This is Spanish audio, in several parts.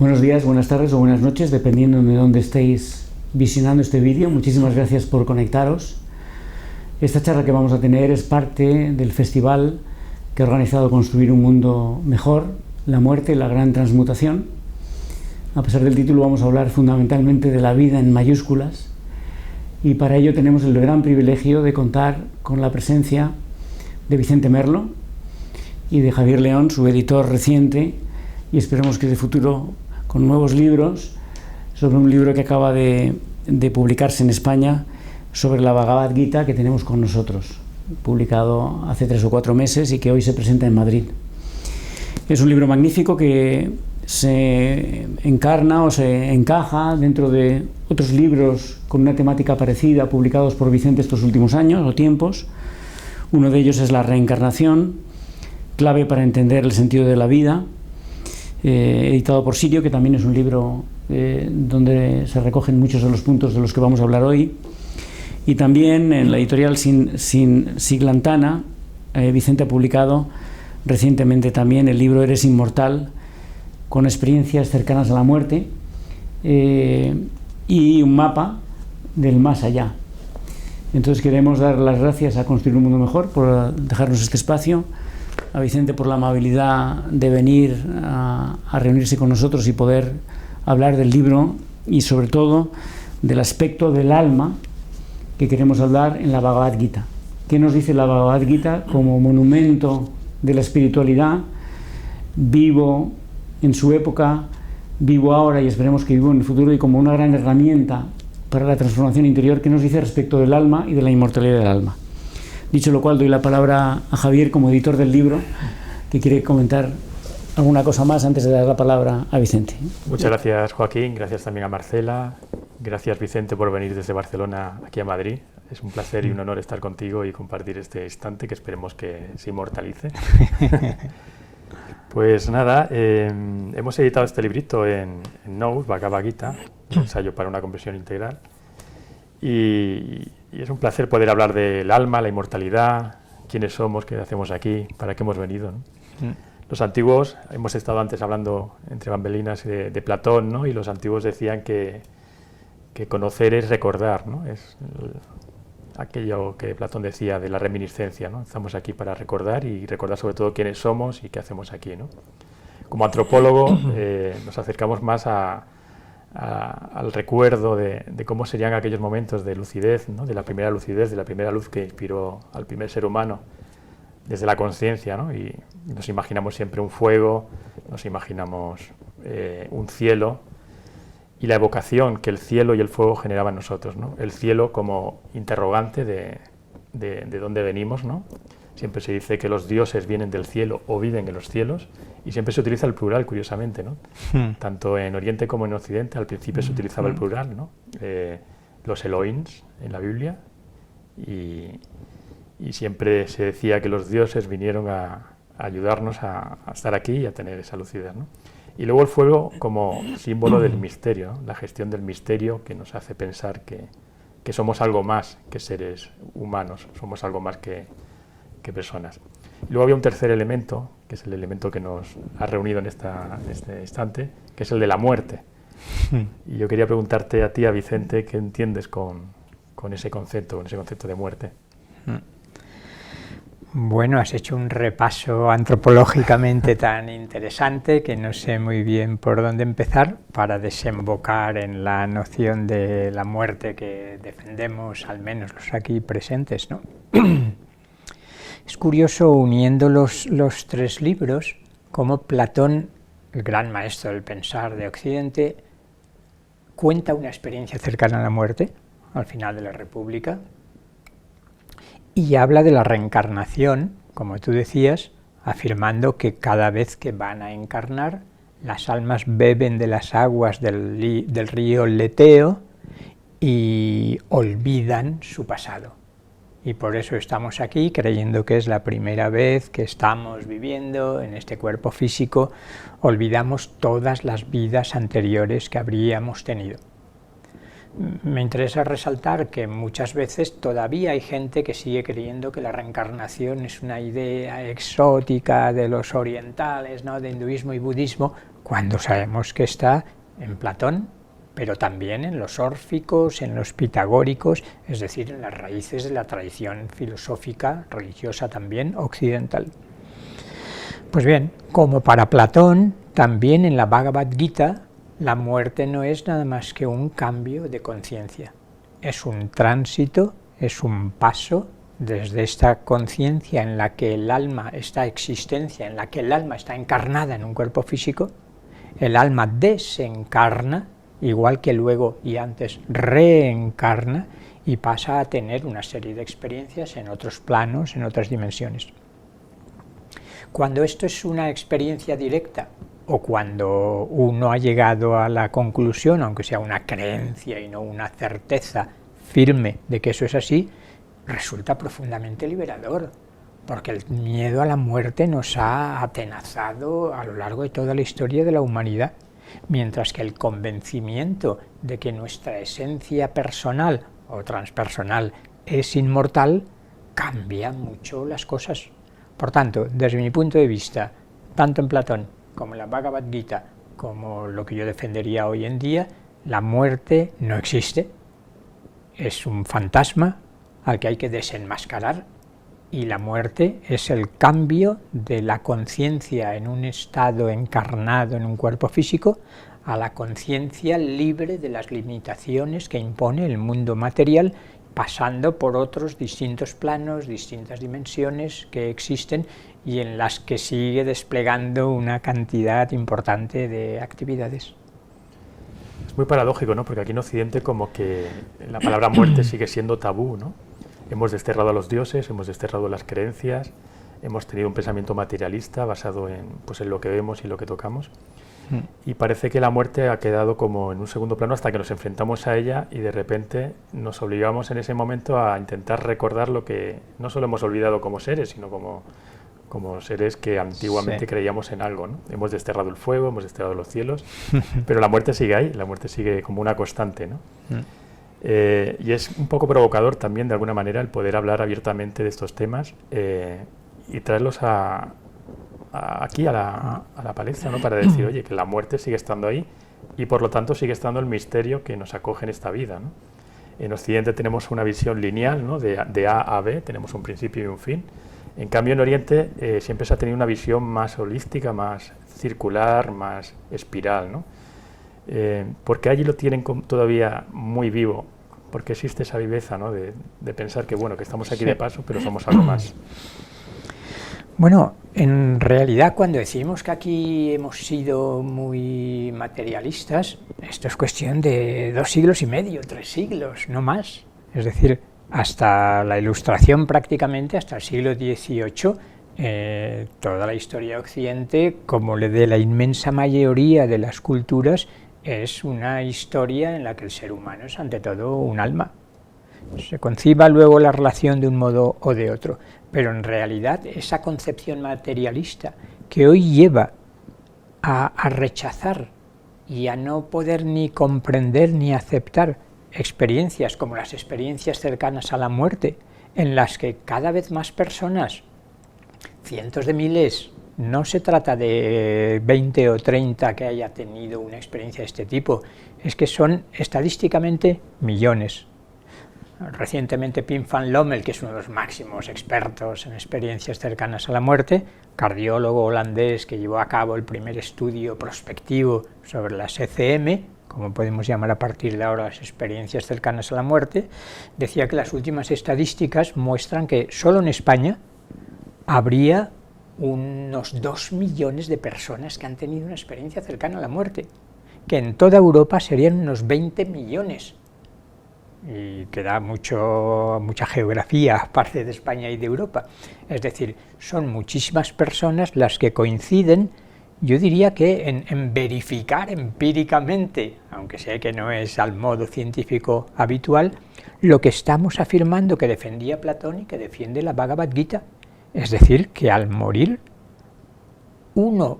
Buenos días, buenas tardes o buenas noches, dependiendo de dónde estéis visionando este vídeo. Muchísimas gracias por conectaros. Esta charla que vamos a tener es parte del festival que ha organizado Construir un Mundo Mejor, la muerte, la gran transmutación. A pesar del título, vamos a hablar fundamentalmente de la vida en mayúsculas, y para ello tenemos el gran privilegio de contar con la presencia de Vicente Merlo y de Javier León, su editor reciente, y esperemos que de futuro con nuevos libros, sobre un libro que acaba de publicarse en España sobre la Bhagavad Gita, que tenemos con nosotros, publicado hace 3 o 4 meses y que hoy se presenta en Madrid. Es un libro magnífico que se encarna o se encaja dentro de otros libros con una temática parecida publicados por Vicente estos últimos años o tiempos. Uno de ellos es la reencarnación, clave para entender el sentido de la vida, editado por Sirio, que también es un libro donde se recogen muchos de los puntos de los que vamos a hablar hoy. Y también en la editorial Siglantana, Vicente ha publicado recientemente también el libro Eres Inmortal, con experiencias cercanas a la muerte, y un mapa del más allá. Entonces queremos dar las gracias a Construir un Mundo Mejor por dejarnos este espacio, a Vicente por la amabilidad de venir a reunirse con nosotros y poder hablar del libro y sobre todo del aspecto del alma que queremos hablar en la Bhagavad Gita. ¿Qué nos dice la Bhagavad Gita como monumento de la espiritualidad, vivo en su época, vivo ahora y esperemos que vivo en el futuro, y como una gran herramienta para la transformación interior? ¿Qué nos dice respecto del alma y de la inmortalidad del alma? Dicho lo cual, doy la palabra a Javier como editor del libro, que quiere comentar alguna cosa más antes de dar la palabra a Vicente. Muchas gracias, Joaquín, gracias también a Marcela, gracias, Vicente, por venir desde Barcelona aquí a Madrid. Es un placer y un honor estar contigo y compartir este instante que esperemos que se inmortalice. Pues nada, hemos editado este librito en Nous, Bhagavad Gita, un ensayo para una comprensión integral, y es un placer poder hablar del alma, la inmortalidad, quiénes somos, qué hacemos aquí, para qué hemos venido, ¿no? Los antiguos, hemos estado antes hablando entre bambalinas de Platón, ¿no? Y los antiguos decían que conocer es recordar, ¿no? Es aquello que Platón decía de la reminiscencia, ¿no? Estamos aquí para recordar, y recordar sobre todo quiénes somos y qué hacemos aquí, ¿no? Como antropólogo nos acercamos más al recuerdo de cómo serían aquellos momentos de lucidez, ¿no? De la primera lucidez, de la primera luz que inspiró al primer ser humano desde la conciencia, ¿no? Y nos imaginamos siempre un fuego, nos imaginamos un cielo, y la evocación que el cielo y el fuego generaban en nosotros, ¿no? El cielo como interrogante de dónde venimos, ¿no? Siempre se dice que los dioses vienen del cielo o viven en los cielos, y siempre se utiliza el plural, curiosamente, ¿no? Tanto en Oriente como en Occidente al principio se utilizaba el plural, ¿no? Los Elohims en la Biblia, y siempre se decía que los dioses vinieron a ayudarnos a estar aquí y a tener esa lucidez, ¿no? Y luego el fuego como símbolo del misterio, ¿no? La gestión del misterio, que nos hace pensar que somos algo más que seres humanos, somos algo más que personas. Y luego había un tercer elemento, que es el elemento que nos ha reunido en este instante, que es el de la muerte. Y yo quería preguntarte a ti, a Vicente, ¿qué entiendes con ese concepto de muerte? Bueno, has hecho un repaso antropológicamente tan interesante que no sé muy bien por dónde empezar para desembocar en la noción de la muerte que defendemos, al menos los aquí presentes, ¿no? Es curioso, uniendo los 3 libros, cómo Platón, el gran maestro del pensar de Occidente, cuenta una experiencia cercana a la muerte, al final de la República, y habla de la reencarnación, como tú decías, afirmando que cada vez que van a encarnar, las almas beben de las aguas del río Leteo y olvidan su pasado. Y por eso estamos aquí, creyendo que es la primera vez que estamos viviendo en este cuerpo físico, olvidamos todas las vidas anteriores que habríamos tenido. Me interesa resaltar que muchas veces todavía hay gente que sigue creyendo que la reencarnación es una idea exótica de los orientales, ¿no?, de hinduismo y budismo, cuando sabemos que está en Platón, pero también en los órficos, en los pitagóricos, es decir, en las raíces de la tradición filosófica, religiosa también, occidental. Pues bien, como para Platón, también en la Bhagavad Gita, la muerte no es nada más que un cambio de conciencia. Es un tránsito, es un paso desde esta conciencia en la que el alma, esta existencia en la que el alma está encarnada en un cuerpo físico, el alma desencarna, igual que luego y antes reencarna, y pasa a tener una serie de experiencias en otros planos, en otras dimensiones. Cuando esto es una experiencia directa, o cuando uno ha llegado a la conclusión, aunque sea una creencia y no una certeza firme de que eso es así, resulta profundamente liberador, porque el miedo a la muerte nos ha atenazado a lo largo de toda la historia de la humanidad, mientras que el convencimiento de que nuestra esencia personal o transpersonal es inmortal cambia mucho las cosas. Por tanto, desde mi punto de vista, tanto en Platón como en la Bhagavad Gita, como lo que yo defendería hoy en día, la muerte no existe, es un fantasma al que hay que desenmascarar, y la muerte es el cambio de la conciencia en un estado encarnado en un cuerpo físico a la conciencia libre de las limitaciones que impone el mundo material, pasando por otros distintos planos, distintas dimensiones que existen y en las que sigue desplegando una cantidad importante de actividades. Es muy paradójico, ¿no? Porque aquí en Occidente como que la palabra muerte sigue siendo tabú, ¿no? Hemos desterrado a los dioses, hemos desterrado las creencias, hemos tenido un pensamiento materialista basado en, pues, en lo que vemos y lo que tocamos. Y parece que la muerte ha quedado como en un segundo plano hasta que nos enfrentamos a ella y de repente nos obligamos en ese momento a intentar recordar lo que no solo hemos olvidado como seres, sino como seres que antiguamente creíamos en algo, ¿no? Hemos desterrado el fuego, hemos desterrado los cielos, pero la muerte sigue ahí, la muerte sigue como una constante, ¿no? Y es un poco provocador también, de alguna manera, el poder hablar abiertamente de estos temas y traerlos aquí a la palestra, ¿no? Para decir, oye, que la muerte sigue estando ahí y por lo tanto sigue estando el misterio que nos acoge en esta vida, ¿no? En Occidente tenemos una visión lineal, ¿no? de A a B, tenemos un principio y un fin. En cambio, en Oriente siempre se ha tenido una visión más holística, más circular, más espiral, ¿no? Porque allí lo tienen todavía muy vivo, porque existe esa viveza, ¿no? de pensar que, bueno, que estamos aquí de paso, pero somos algo más. Bueno, en realidad cuando decimos que aquí hemos sido muy materialistas, esto es cuestión de 2 siglos y medio, 3 siglos, no más. Es decir, hasta la Ilustración prácticamente, hasta el siglo XVIII, toda la historia de Occidente, como le de la inmensa mayoría de las culturas, es una historia en la que el ser humano es ante todo un alma. Se conciba luego la relación de un modo o de otro, pero en realidad esa concepción materialista que hoy lleva a rechazar y a no poder ni comprender ni aceptar experiencias como las experiencias cercanas a la muerte, en las que cada vez más personas, cientos de miles, no se trata de 20 o 30 que haya tenido una experiencia de este tipo, es que son estadísticamente millones. Recientemente Pim van Lommel, que es uno de los máximos expertos en experiencias cercanas a la muerte, cardiólogo holandés que llevó a cabo el primer estudio prospectivo sobre las ECM, como podemos llamar a partir de ahora las experiencias cercanas a la muerte, decía que las últimas estadísticas muestran que solo en España habría unos 2 millones de personas que han tenido una experiencia cercana a la muerte, que en toda Europa serían unos 20 millones. Y queda mucha geografía aparte de España y de Europa. Es decir, son muchísimas personas las que coinciden, yo diría que en verificar empíricamente, aunque sé que no es al modo científico habitual, lo que estamos afirmando que defendía Platón y que defiende la Bhagavad Gita. Es decir, que al morir uno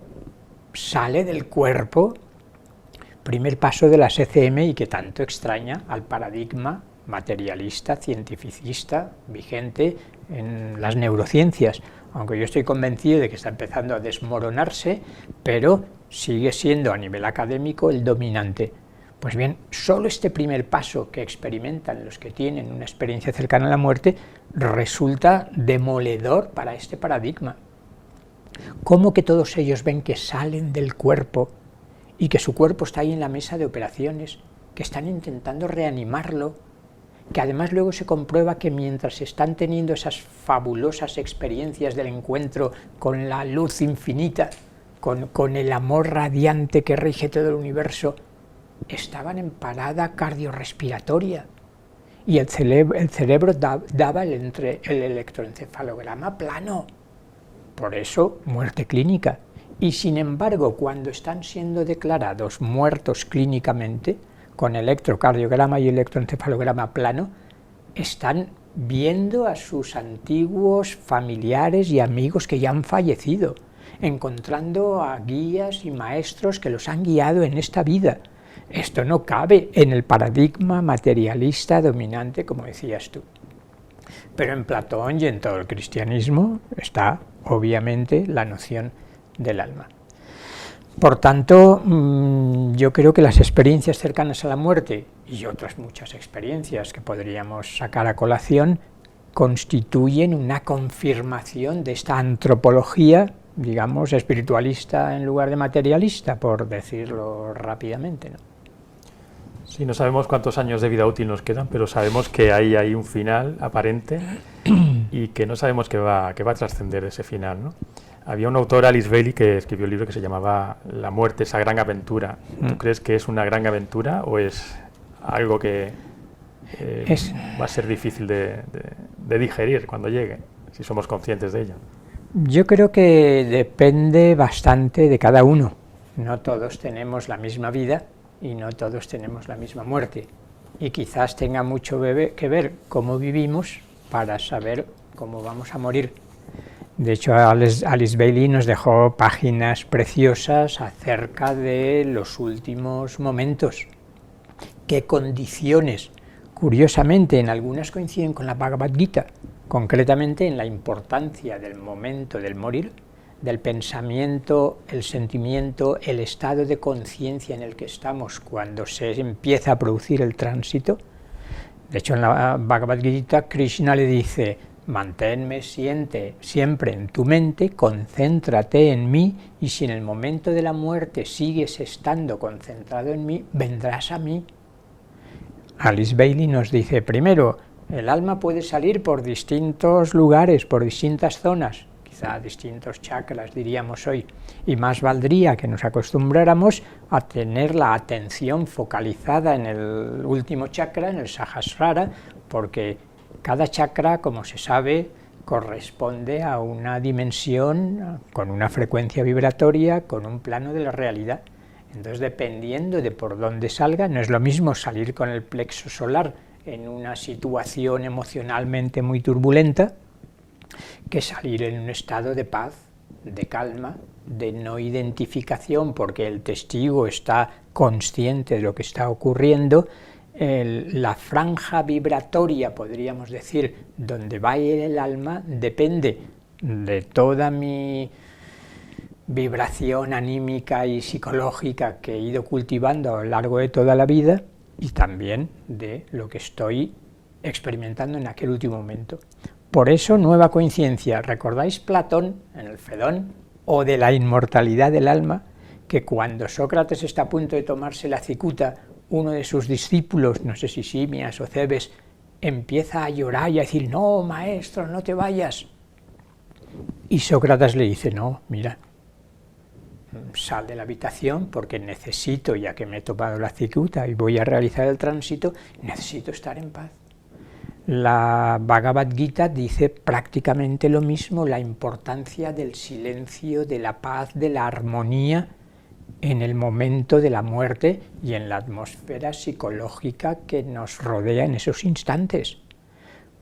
sale del cuerpo, primer paso de las ECM y que tanto extraña al paradigma materialista, cientificista, vigente en las neurociencias. aunque yo estoy convencido de que está empezando a desmoronarse, pero sigue siendo a nivel académico el dominante. Pues bien, solo este primer paso que experimentan los que tienen una experiencia cercana a la muerte resulta demoledor para este paradigma. ¿Cómo que todos ellos ven que salen del cuerpo y que su cuerpo está ahí en la mesa de operaciones, que están intentando reanimarlo, que además luego se comprueba que mientras están teniendo esas fabulosas experiencias del encuentro con la luz infinita, con el amor radiante que rige todo el universo, estaban en parada cardiorrespiratoria y el cerebro daba el electroencefalograma plano? Por eso, muerte clínica. Y sin embargo, cuando están siendo declarados muertos clínicamente, con electrocardiograma y electroencefalograma plano, están viendo a sus antiguos familiares y amigos que ya han fallecido, encontrando a guías y maestros que los han guiado en esta vida. Esto no cabe en el paradigma materialista dominante, como decías tú. Pero en Platón y en todo el cristianismo está, obviamente, la noción del alma. Por tanto, yo creo que las experiencias cercanas a la muerte y otras muchas experiencias que podríamos sacar a colación constituyen una confirmación de esta antropología, digamos, espiritualista en lugar de materialista, por decirlo rápidamente, ¿no? Sí, no sabemos cuántos años de vida útil nos quedan, pero sabemos que ahí hay un final aparente y que no sabemos qué va a trascender ese final, ¿no? Había un autor, Alice Bailey, que escribió un libro que se llamaba La muerte, esa gran aventura. ¿Tú crees que es una gran aventura o es algo que va a ser difícil de digerir cuando llegue, si somos conscientes de ello? Yo creo que depende bastante de cada uno. No todos tenemos la misma vida y no todos tenemos la misma muerte. Y quizás tenga mucho que ver cómo vivimos para saber cómo vamos a morir. De hecho, Alice Bailey nos dejó páginas preciosas acerca de los últimos momentos. ¿Qué condiciones? Curiosamente, en algunas coinciden con la Bhagavad Gita, concretamente en la importancia del momento del morir, del pensamiento, el sentimiento, el estado de conciencia en el que estamos cuando se empieza a producir el tránsito. De hecho, en la Bhagavad Gita, Krishna le dice: manténme siempre en tu mente, concéntrate en mí, y si en el momento de la muerte sigues estando concentrado en mí, vendrás a mí. Alice Bailey nos dice, primero, el alma puede salir por distintos lugares, por distintas zonas, quizá distintos chakras diríamos hoy, y más valdría que nos acostumbráramos a tener la atención focalizada en el último chakra, en el Sahasrara, porque cada chakra, como se sabe, corresponde a una dimensión con una frecuencia vibratoria, con un plano de la realidad. Entonces, dependiendo de por dónde salga, no es lo mismo salir con el plexo solar en una situación emocionalmente muy turbulenta que salir en un estado de paz, de calma, de no identificación, porque el testigo está consciente de lo que está ocurriendo. La franja vibratoria, podríamos decir, donde va a ir el alma, depende de toda mi vibración anímica y psicológica que he ido cultivando a lo largo de toda la vida y también de lo que estoy experimentando en aquel último momento. Por eso, nueva coincidencia. ¿Recordáis Platón en el Fedón, o de la inmortalidad del alma, que cuando Sócrates está a punto de tomarse la cicuta, uno de sus discípulos, no sé si Simias o Cebes, empieza a llorar y a decir, no, maestro, no te vayas? Y Sócrates le dice, no, mira, sal de la habitación porque necesito, ya que me he tomado la cicuta y voy a realizar el tránsito, necesito estar en paz. La Bhagavad Gita dice prácticamente lo mismo, la importancia del silencio, de la paz, de la armonía en el momento de la muerte y en la atmósfera psicológica que nos rodea en esos instantes.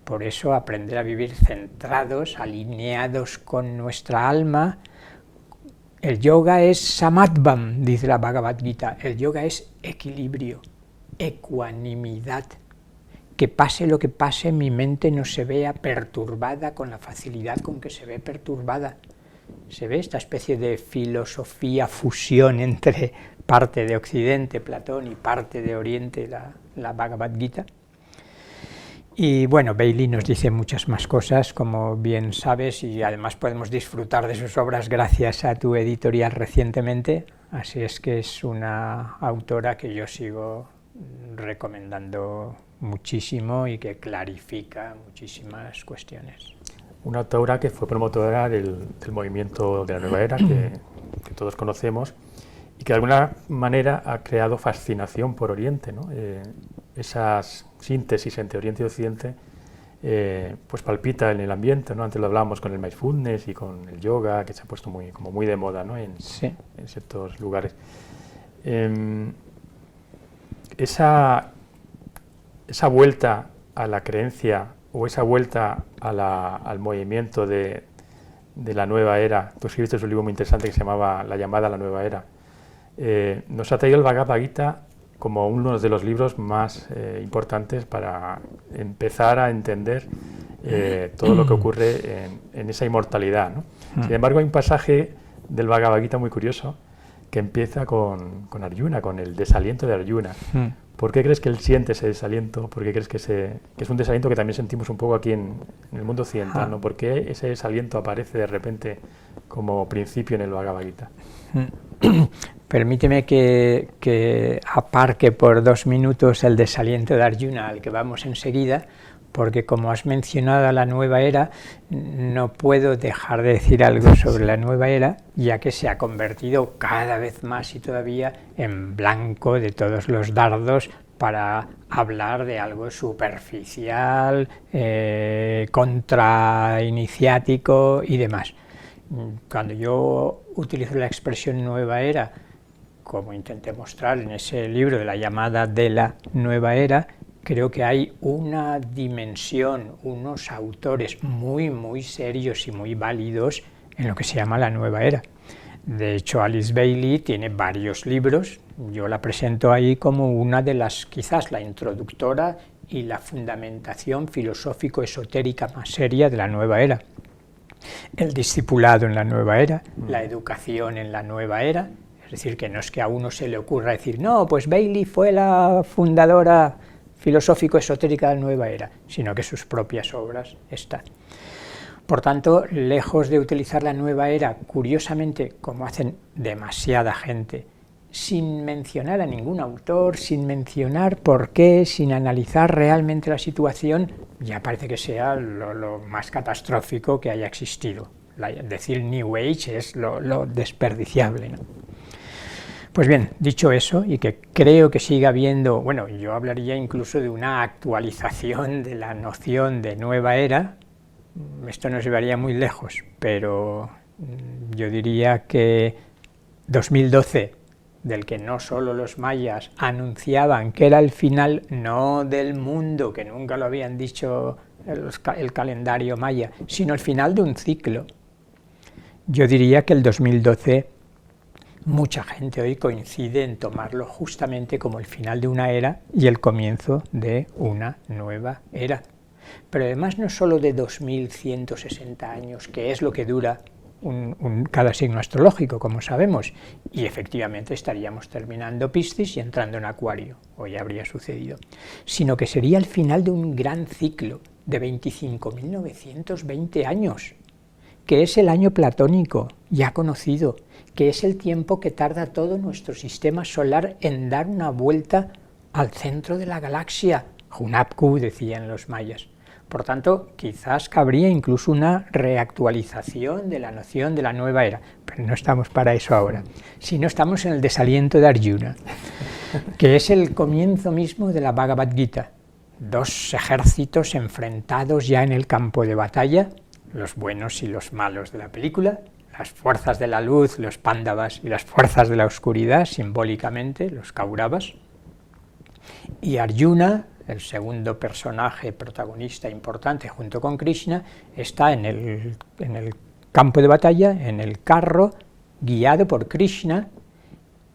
Por eso aprender a vivir centrados, alineados con nuestra alma. El yoga es samatvam, dice la Bhagavad Gita, el yoga es equilibrio, ecuanimidad. que pase lo que pase, mi mente no se vea perturbada con la facilidad con que se ve perturbada. Se ve esta especie de filosofía fusión entre parte de Occidente, Platón, y parte de Oriente, la Bhagavad Gita. Y bueno, Bailey nos dice muchas más cosas, como bien sabes, y además podemos disfrutar de sus obras gracias a tu editorial recientemente, así es que es una autora que yo sigo recomendando muchísimo y que clarifica muchísimas cuestiones. Una autora que fue promotora del movimiento de la Nueva Era, que todos conocemos, y que de alguna manera ha creado fascinación por Oriente, ¿no? Esas síntesis entre Oriente y Occidente pues palpita en el ambiente, ¿no? Antes lo hablábamos con el mindfulness y con el yoga, que se ha puesto muy de moda, ¿no? en ciertos lugares. Esa vuelta a la creencia o esa vuelta al movimiento de la nueva era, tú escribiste un libro muy interesante que se llamaba La llamada a la nueva era, nos ha traído el Bhagavad Gita como uno de los libros más importantes para empezar a entender todo lo que ocurre en esa inmortalidad, ¿no? Sin embargo, hay un pasaje del Bhagavad Gita muy curioso que empieza con Arjuna, con el desaliento de Arjuna. ¿Por qué crees que él siente ese desaliento? ¿Por qué crees que es un desaliento que también sentimos un poco aquí en el mundo occidental, ¿no? ¿Por qué ese desaliento aparece de repente como principio en el Bhagavad Gita? Permíteme que aparque por 2 minutos el desaliento de Arjuna, al que vamos enseguida, porque como has mencionado la nueva era, no puedo dejar de decir algo sobre la nueva era, ya que se ha convertido cada vez más y todavía en blanco de todos los dardos para hablar de algo superficial, contrainiciático y demás. Cuando yo utilizo la expresión nueva era, como intenté mostrar en ese libro de la llamada de la nueva era, creo que hay una dimensión, unos autores muy serios y muy válidos en lo que se llama la nueva era. De hecho, Alice Bailey tiene varios libros, yo la presento ahí como una de las, quizás la introductora y la fundamentación filosófico-esotérica más seria de la nueva era. El discipulado en la nueva era, la educación en la nueva era, es decir, que no es que a uno se le ocurra decir, no, pues Bailey fue la fundadora filosófico-esotérica de la nueva era, sino que sus propias obras están. Por tanto, lejos de utilizar la nueva era, curiosamente, como hacen demasiada gente, sin mencionar a ningún autor, sin mencionar por qué, sin analizar realmente la situación, ya parece que sea lo más catastrófico que haya existido. Decir New Age es lo desperdiciable, ¿no? Pues bien, dicho eso, y que creo que siga habiendo, bueno, yo hablaría incluso de una actualización de la noción de nueva era, esto nos llevaría muy lejos, pero yo diría que 2012, del que no solo los mayas anunciaban que era el final no del mundo, que nunca lo habían dicho el calendario maya, sino el final de un ciclo. Yo diría que el 2012, mucha gente hoy coincide en tomarlo justamente como el final de una era y el comienzo de una nueva era. Pero además no solo de 2160 años, que es lo que dura cada signo astrológico, como sabemos, y efectivamente estaríamos terminando Piscis y entrando en Acuario, o ya habría sucedido, sino que sería el final de un gran ciclo de 25.920 años, que es el año platónico, ya conocido, que es el tiempo que tarda todo nuestro sistema solar en dar una vuelta al centro de la galaxia, Hunapku, decían los mayas. Por tanto, quizás cabría incluso una reactualización de la noción de la nueva era, pero no estamos para eso ahora, sino estamos en el desaliento de Arjuna, que es el comienzo mismo de la Bhagavad Gita. 2 ejércitos enfrentados ya en el campo de batalla, los buenos y los malos de la película, las fuerzas de la luz, los Pándavas, y las fuerzas de la oscuridad, simbólicamente, los Kauravas, y Arjuna, el segundo personaje protagonista importante junto con Krishna, está en el campo de batalla, en el carro, guiado por Krishna,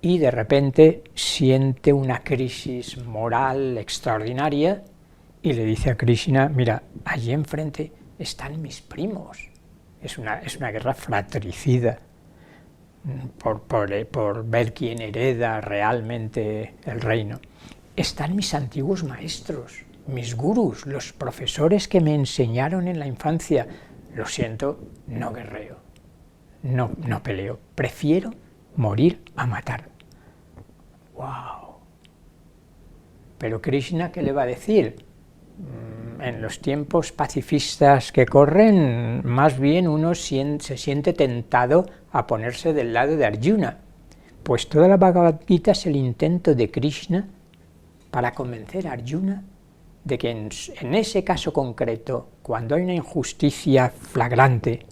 y de repente siente una crisis moral extraordinaria y le dice a Krishna, mira, allí enfrente están mis primos. Es una guerra fratricida por ver quién hereda realmente el reino. Están mis antiguos maestros, mis gurús, los profesores que me enseñaron en la infancia. Lo siento, no guerreo, no peleo, prefiero morir a matar. ¡Wow! Pero Krishna, ¿qué le va a decir? En los tiempos pacifistas que corren, más bien uno se siente tentado a ponerse del lado de Arjuna. Pues toda la Bhagavad Gita es el intento de Krishna para convencer a Arjuna de que en ese caso concreto, cuando hay una injusticia flagrante,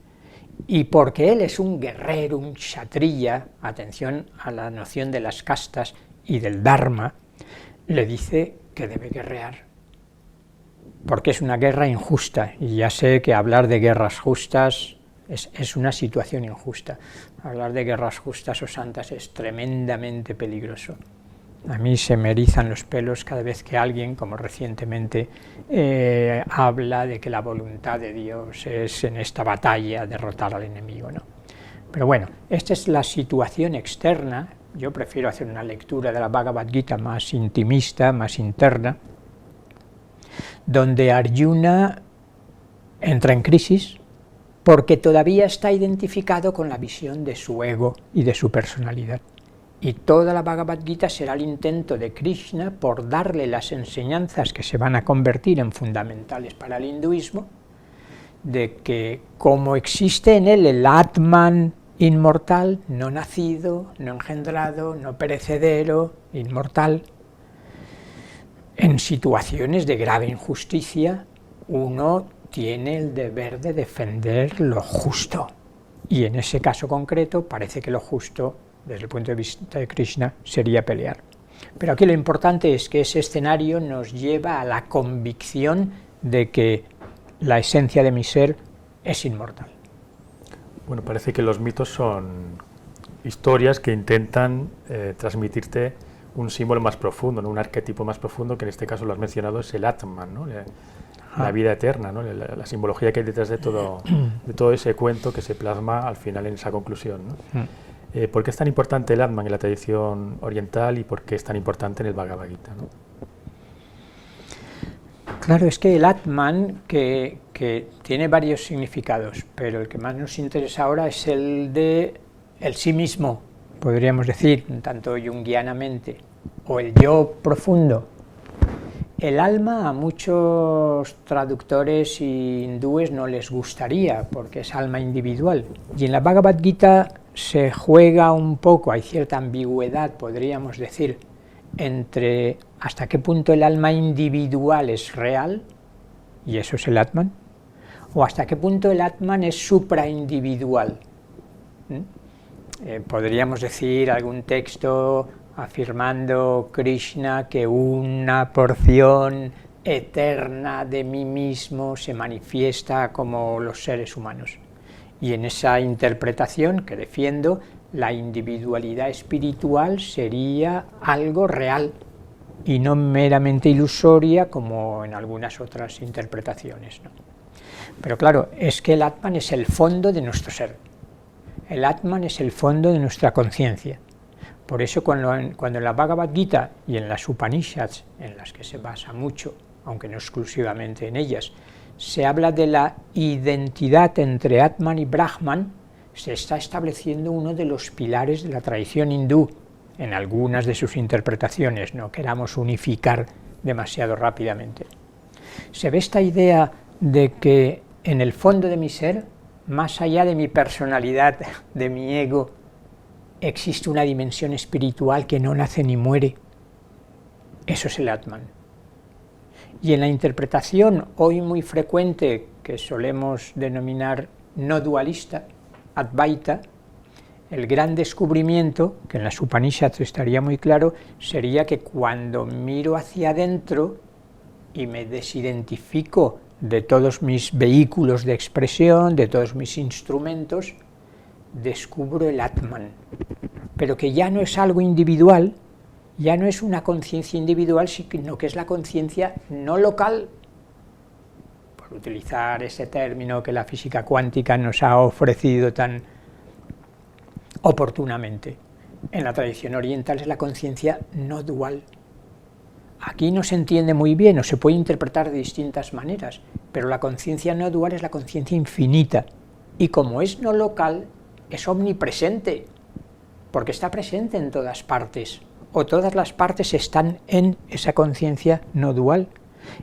y porque él es un guerrero, un kshatriya, atención a la noción de las castas y del dharma, le dice que debe guerrear, porque es una guerra injusta, y ya sé que hablar de guerras justas es una situación injusta. Hablar de guerras justas o santas es tremendamente peligroso. A mí se me erizan los pelos cada vez que alguien, como recientemente, habla de que la voluntad de Dios es en esta batalla derrotar al enemigo, ¿no? Pero bueno, esta es la situación externa. Yo prefiero hacer una lectura de la Bhagavad Gita más intimista, más interna, donde Arjuna entra en crisis porque todavía está identificado con la visión de su ego y de su personalidad. Y toda la Bhagavad Gita será el intento de Krishna por darle las enseñanzas que se van a convertir en fundamentales para el hinduismo, de que como existe en él el Atman inmortal, no nacido, no engendrado, no perecedero, inmortal, en situaciones de grave injusticia, uno tiene el deber de defender lo justo. Y en ese caso concreto parece que lo justo, desde el punto de vista de Krishna, sería pelear. Pero aquí lo importante es que ese escenario nos lleva a la convicción de que la esencia de mi ser es inmortal. Bueno, parece que los mitos son historias que intentan transmitirte un símbolo más profundo, ¿no? Un arquetipo más profundo, que en este caso lo has mencionado, es el Atman, ¿no? La vida eterna, ¿no? La simbología que hay detrás de todo ese cuento que se plasma al final en esa conclusión, ¿no? ¿Por qué es tan importante el Atman en la tradición oriental y por qué es tan importante en el Bhagavad Gita, ¿no? Claro, es que el Atman, que tiene varios significados, pero el que más nos interesa ahora es el de el sí mismo, podríamos decir, un tanto junguianamente, o el yo profundo. El alma a muchos traductores hindúes no les gustaría, porque es alma individual, y en la Bhagavad Gita se juega un poco, hay cierta ambigüedad, podríamos decir, entre hasta qué punto el alma individual es real, y eso es el Atman, o hasta qué punto el Atman es supraindividual. Podríamos decir algún texto afirmando Krishna que una porción eterna de mí mismo se manifiesta como los seres humanos. Y en esa interpretación que defiendo, la individualidad espiritual sería algo real y no meramente ilusoria como en algunas otras interpretaciones, ¿no? Pero claro, es que el Atman es el fondo de nuestro ser. El Atman es el fondo de nuestra conciencia. Por eso cuando en la Bhagavad Gita y en las Upanishads, en las que se basa mucho, aunque no exclusivamente en ellas, se habla de la identidad entre Atman y Brahman, se está estableciendo uno de los pilares de la tradición hindú, en algunas de sus interpretaciones, no queramos unificar demasiado rápidamente. Se ve esta idea de que en el fondo de mi ser, más allá de mi personalidad, de mi ego, existe una dimensión espiritual que no nace ni muere. Eso es el Atman. Y en la interpretación hoy muy frecuente, que solemos denominar no dualista, Advaita, el gran descubrimiento, que en las Upanishads estaría muy claro, sería que cuando miro hacia adentro y me desidentifico de todos mis vehículos de expresión, de todos mis instrumentos, descubro el Atman, pero que ya no es algo individual, ya no es una conciencia individual, sino que es la conciencia no local, por utilizar ese término que la física cuántica nos ha ofrecido tan oportunamente. En la tradición oriental es la conciencia no dual. Aquí no se entiende muy bien o se puede interpretar de distintas maneras, pero la conciencia no dual es la conciencia infinita, y como es no local, es omnipresente, porque está presente en todas partes, o todas las partes están en esa conciencia no dual.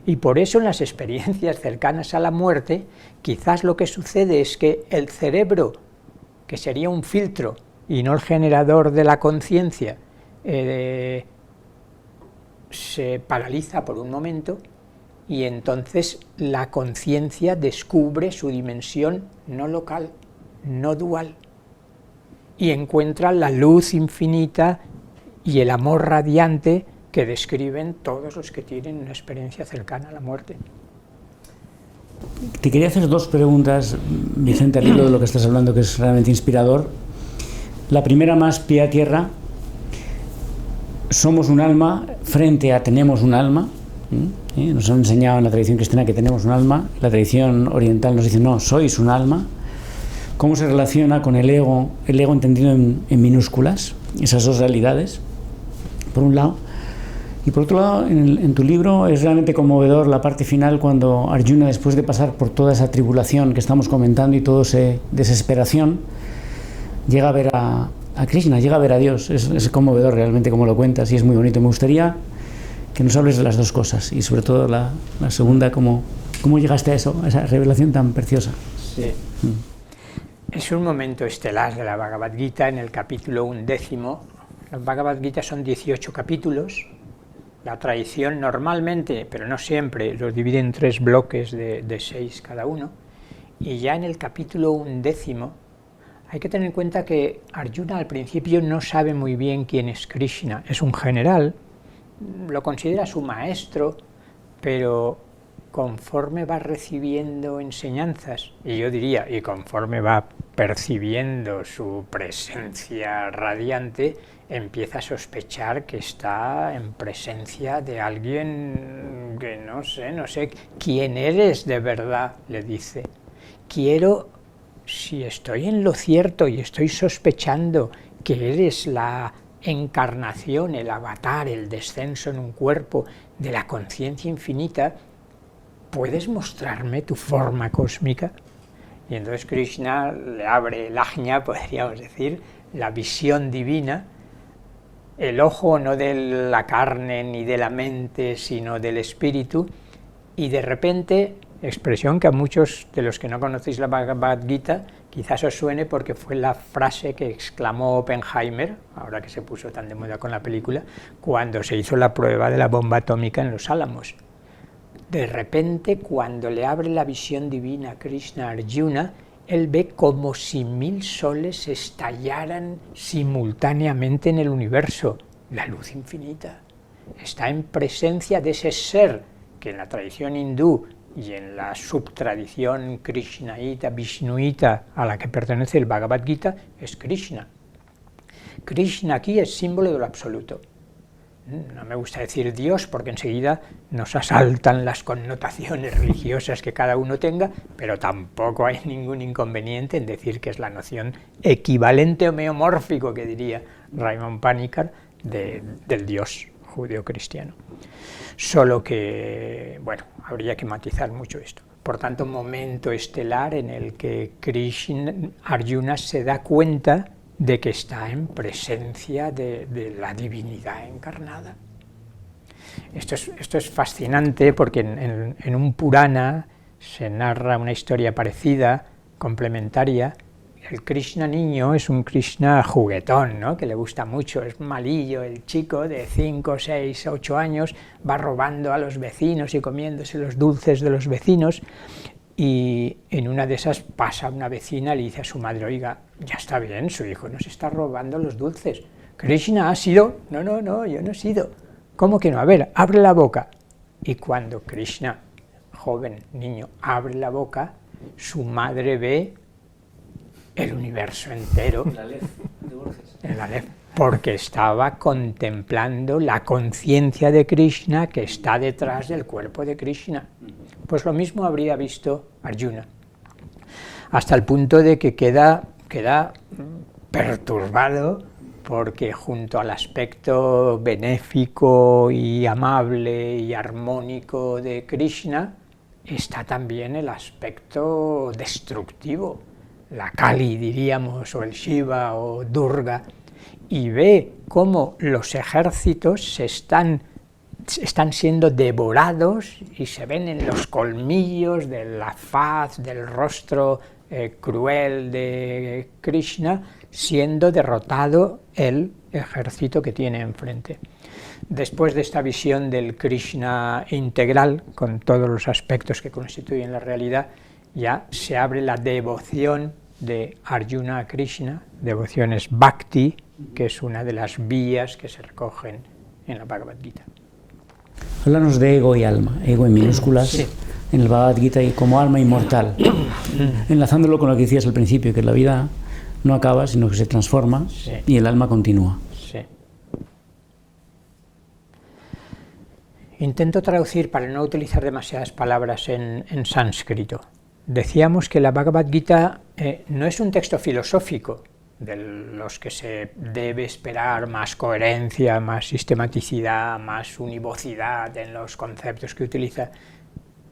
Y por eso en las experiencias cercanas a la muerte, quizás lo que sucede es que el cerebro, que sería un filtro y no el generador de la conciencia, se paraliza por un momento, y entonces la conciencia descubre su dimensión no local, no dual, y encuentra la luz infinita y el amor radiante que describen todos los que tienen una experiencia cercana a la muerte. Te quería hacer dos preguntas, Vicente, al hilo de lo que estás hablando, que es realmente inspirador. La primera, más pie a tierra. Somos un alma frente a tenemos un alma. Nos han enseñado en la tradición cristiana que tenemos un alma. La tradición oriental nos dice, no, sois un alma. ¿Cómo se relaciona con el ego entendido en minúsculas? Esas dos realidades, por un lado. Y por otro lado, en tu libro es realmente conmovedor la parte final, cuando Arjuna, después de pasar por toda esa tribulación que estamos comentando y toda esa desesperación, llega a ver a Krishna, llega a ver a Dios. Es conmovedor realmente como lo cuentas, y es muy bonito. Me gustaría que nos hables de las dos cosas, y sobre todo la segunda, cómo llegaste a eso, a esa revelación tan preciosa. Sí. Es un momento estelar de la Bhagavad Gita en el capítulo 11. Los Bhagavad Gita son 18 capítulos. La tradición normalmente, pero no siempre, los divide en 3 bloques de 6 cada uno, y ya en el capítulo 11 hay que tener en cuenta que Arjuna al principio no sabe muy bien quién es Krishna. Es un general, lo considera su maestro, pero conforme va recibiendo enseñanzas, y yo diría, y conforme va percibiendo su presencia radiante, empieza a sospechar que está en presencia de alguien que no sé quién eres de verdad, le dice. Si estoy en lo cierto y estoy sospechando que eres la encarnación, el avatar, el descenso en un cuerpo de la conciencia infinita, ¿puedes mostrarme tu forma cósmica? Y entonces Krishna le abre el ajna, podríamos decir, la visión divina, el ojo no de la carne ni de la mente, sino del espíritu, y de repente, expresión que a muchos de los que no conocéis la Bhagavad Gita quizás os suene porque fue la frase que exclamó Oppenheimer, ahora que se puso tan de moda con la película, cuando se hizo la prueba de la bomba atómica en Los Álamos. De repente, cuando le abre la visión divina a Krishna Arjuna, él ve como si 1000 soles estallaran simultáneamente en el universo, la luz infinita. Está en presencia de ese ser que en la tradición hindú y en la subtradición krishnaíta, vishnuíta, a la que pertenece el Bhagavad Gita, es Krishna. Krishna aquí es símbolo de lo absoluto. No me gusta decir Dios porque enseguida nos asaltan las connotaciones religiosas que cada uno tenga, pero tampoco hay ningún inconveniente en decir que es la noción equivalente o homeomórfico, que diría Raymond Panikar, del Dios judeo-cristiano. Solo que, bueno, habría que matizar mucho esto. Por tanto, momento estelar en el que Arjuna se da cuenta de que está en presencia de la divinidad encarnada. Esto es fascinante porque en un Purana se narra una historia parecida, complementaria. El Krishna niño es un Krishna juguetón, ¿no?, que le gusta mucho, es malillo, el chico de 5, 6, 8 años, va robando a los vecinos y comiéndose los dulces de los vecinos, y en una de esas pasa una vecina y le dice a su madre, oiga, ya está bien, su hijo nos está robando los dulces. Krishna ha sido, no, yo no he sido. ¿Cómo que no? A ver, abre la boca. Y cuando Krishna, joven, niño, abre la boca, su madre ve el universo entero. El Aleph, porque estaba contemplando la conciencia de Krishna que está detrás del cuerpo de Krishna. Pues lo mismo habría visto Arjuna, hasta el punto de que queda perturbado, porque junto al aspecto benéfico y amable y armónico de Krishna está también el aspecto destructivo, la Kali, diríamos, o el Shiva o Durga, y ve cómo los ejércitos están siendo devorados y se ven en los colmillos de la faz, del rostro cruel de Krishna, siendo derrotado el ejército que tiene enfrente. Después de esta visión del Krishna integral, con todos los aspectos que constituyen la realidad, ya se abre la devoción de Arjuna a Krishna, devociones Bhakti, que es una de las vías que se recogen en la Bhagavad Gita. Háblanos de ego y alma, ego en minúsculas, sí, en el Bhagavad Gita y como alma inmortal, enlazándolo con lo que decías al principio, que la vida no acaba, sino que se transforma, sí, y el alma continúa. Sí. Intento traducir para no utilizar demasiadas palabras en sánscrito. Decíamos que la Bhagavad Gita no es un texto filosófico, de los que se debe esperar más coherencia, más sistematicidad, más univocidad en los conceptos que utiliza.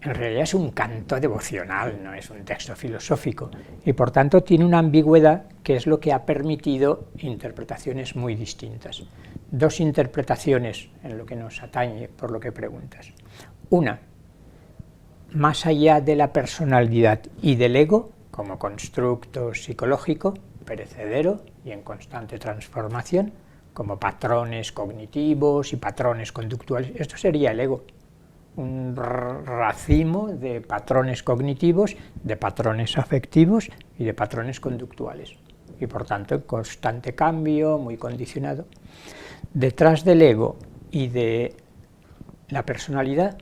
En realidad es un canto devocional, no es un texto filosófico, y por tanto tiene una ambigüedad que es lo que ha permitido interpretaciones muy distintas. Dos interpretaciones en lo que nos atañe, por lo que preguntas. Una, más allá de la personalidad y del ego, como constructo psicológico, perecedero y en constante transformación, como patrones cognitivos y patrones conductuales. Esto sería el ego, un racimo de patrones cognitivos, de patrones afectivos y de patrones conductuales, y por tanto en constante cambio, muy condicionado. Detrás del ego y de la personalidad,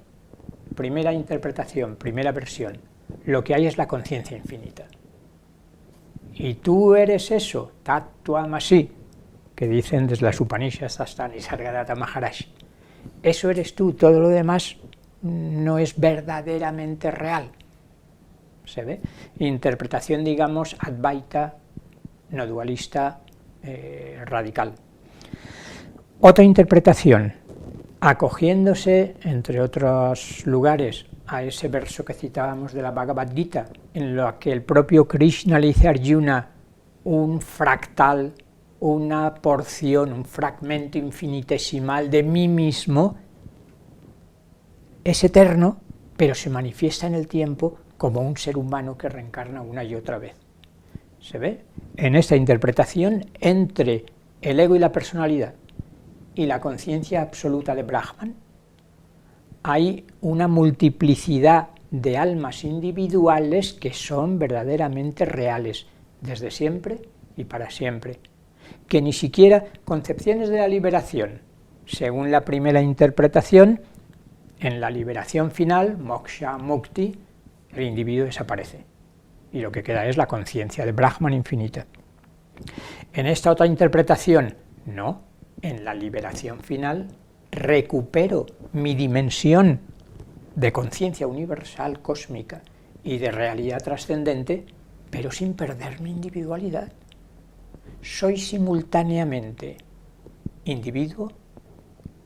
primera interpretación, primera versión, lo que hay es la conciencia infinita. Y tú eres eso, Tattvamasi, que dicen desde las Upanishads hasta Nisargadatta Maharaj. Eso eres tú, todo lo demás no es verdaderamente real. ¿Se ve? Interpretación, digamos, advaita, no dualista, radical. Otra interpretación, acogiéndose, entre otros lugares, a ese verso que citábamos de la Bhagavad Gita, en lo que el propio Krishna le dice a Arjuna, un fractal, una porción, un fragmento infinitesimal de mí mismo, es eterno, pero se manifiesta en el tiempo como un ser humano que reencarna una y otra vez. ¿Se ve? En esta interpretación entre el ego y la personalidad y la conciencia absoluta de Brahman, hay una multiplicidad de almas individuales que son verdaderamente reales, desde siempre y para siempre, que ni siquiera concepciones de la liberación, según la primera interpretación, en la liberación final, moksha, mukti, el individuo desaparece, y lo que queda es la conciencia de Brahman infinita. En esta otra interpretación, no, en la liberación final, recupero mi dimensión de conciencia universal, cósmica y de realidad trascendente, pero sin perder mi individualidad. Soy simultáneamente individuo,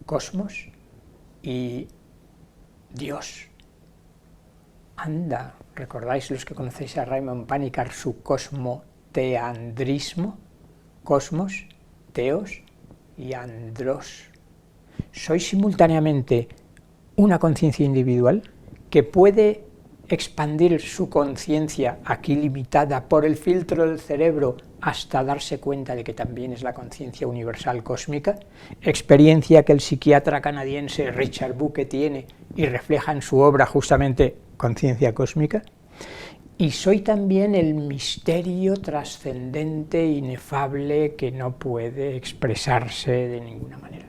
cosmos y Dios. Anda, ¿recordáis los que conocéis a Raymond Panikar su cosmoteandrismo? Cosmos, teos y andros. Soy simultáneamente una conciencia individual que puede expandir su conciencia, aquí limitada por el filtro del cerebro, hasta darse cuenta de que también es la conciencia universal cósmica, experiencia que el psiquiatra canadiense Richard Bucke tiene y refleja en su obra justamente Conciencia Cósmica. Y soy también el misterio trascendente, inefable, que no puede expresarse de ninguna manera.